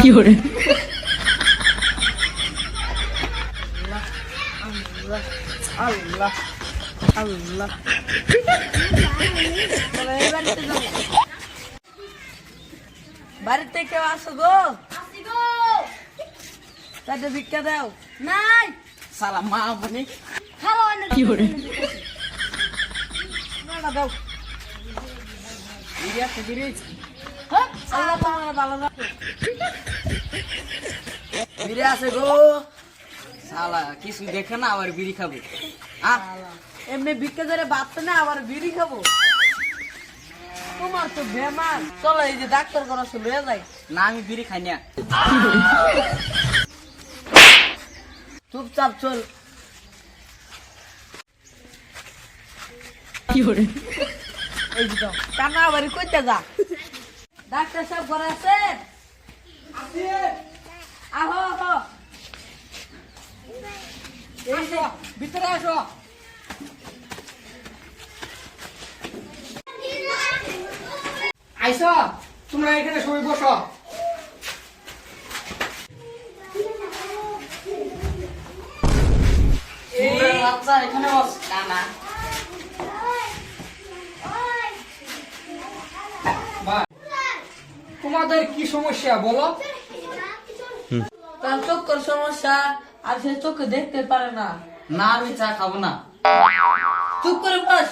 fiore, আল্লাহ আল্লাহ আল্লাহ বাড়িতে কেউ আসো গো? তাদের ভিক্ষা দাও। নাই সালা মা মানে খালো অনেক fiore, না দাও। বিড়ি আছে বিড়ি? হপ আল্লাহ তোমার ভালো রাখো। বিড়ি আছে গো? সালা কিছু দেখে না আবার বিড়ি খাবো। এমনি ভিক্ষা ধরে ভাত না আবার বিড়ি খাবো। তোমার তো বেমার। চলো এই যে ডাক্তার করা শুরু হয়ে যায়। না আমি বিড়ি খাই না। চুপচাপ চল। fiore, এই যে দাও। কানা বাড়ি কইতে যা। ডাক্তার সাহেব ঘরে আছেন? আহো আহো। এই যে ভিতরে আসো। আইসা তোমরা এখানে সবাই বসো। এই বাচ্চা এখানে বস। কানা ভাই, তোমাদের কি সমস্যা বলো? তার চোখের সমস্যা আর সে চোখে দেখতে পারে না। না আমি চা খাবো না। চুপ করে বস।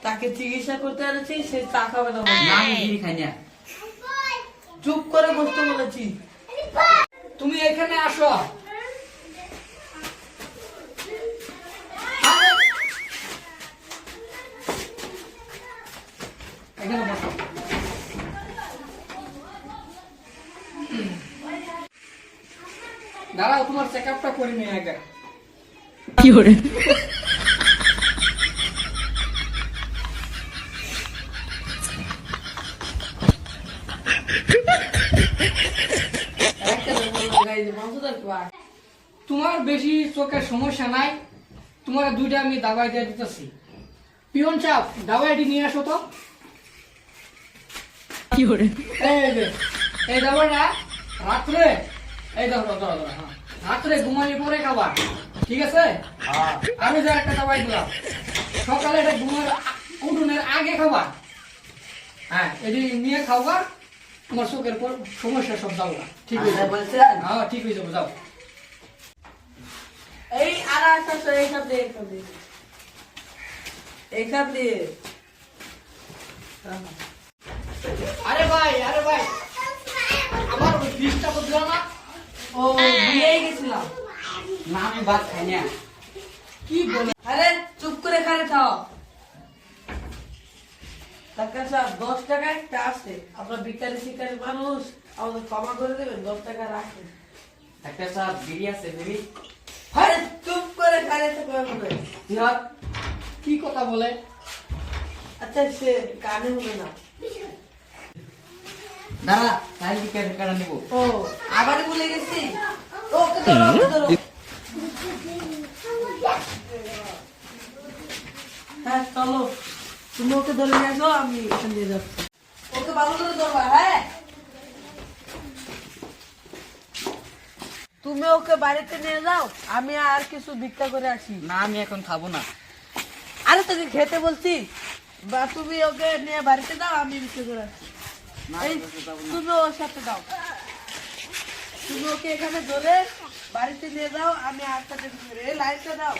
তাকে চিকিৎসা করতে এনেছি, সে চা খাবে না। না আমি বিড়ি খাই না। চুপ করে বসতে বলেছি। তুমি এখানে আসো। এখানে বসো। দাঁড়াও, তোমার চেক আপটা করে নিয়ে আগে। fiore, তোমার বেশি চোখের সমস্যা নাই, তোমার দুইটা আমি দাবাই দিয়ে দিতেছি। পিয়ন চাপ দাবাইটি নিয়ে আসো তো। fiore, এই যে এই দাবাইটা রাত্রে, এই ধরো ধরো ধরো, হ্যাঁ রাত্রে ঘুমানোর পরে খাবার, ঠিক আছে? আমি যে একটা দাবাই দিলাম, সকালে এটা উঠুনের আগে খাবার। হ্যাঁ এটি নিয়ে খাবার, তোমার চোখের পর সমস্যা সব যাবো, ঠিক হয়ে যাবে। হ্যাঁ ঠিক হয়ে যাবো, যাও। এই আর আসো এইখান দিয়ে এইখান দিয়ে এইখান দিয়ে। আরে ভাই আমার ফিসটা বদলা না। ও বিয়ে গেছিলাম। না আমি ভাত খাই না। কি বলে? আরে চুপ করে খারে খাও। ডাক্তার সাহেব 10 টাকা একটা আছে। আপনার ভিখারি শিকারি মানুষ, আমাদের ক্ষমা করে দেবেন, 10 টাকা রাখেন। ডাক্তার সাহেব বিড়ি আছে বিড়ি? আরে চুপ করে খারে থাকো আমাকে। জিহাদ কি কথা বলে? আচ্ছা সে কানে হবে না। দাঁড়া তাই ভিখারি টাকা নিব। ও আবারই ভুলে গেছি। ওকে ধরো ওকে ধরো। হ্যাঁ চলো, তুমি ওকে ধরে নিয়ে আসো, আমি এখান দিয়ে যাচ্ছি। ওকে ভালো করে ধরবা। হ্যাঁ তুমি ওকে বাড়িতে নিয়ে যাও, আমি আর কিছু ভিক্ষা করে আসি। না আমি এখন খাবো না। আরে তোকে খেতে বলছি, বা তুমি ওকে নিয়ে বাড়িতে দাও, আমি ভিক্ষা করে আসি। এই, তুমি ওর সাথে দাও। তুমি ওকে এখানে ধরে বাড়িতে নিয়ে যাও, আমি আর সাথে এই লাইটটা দাও।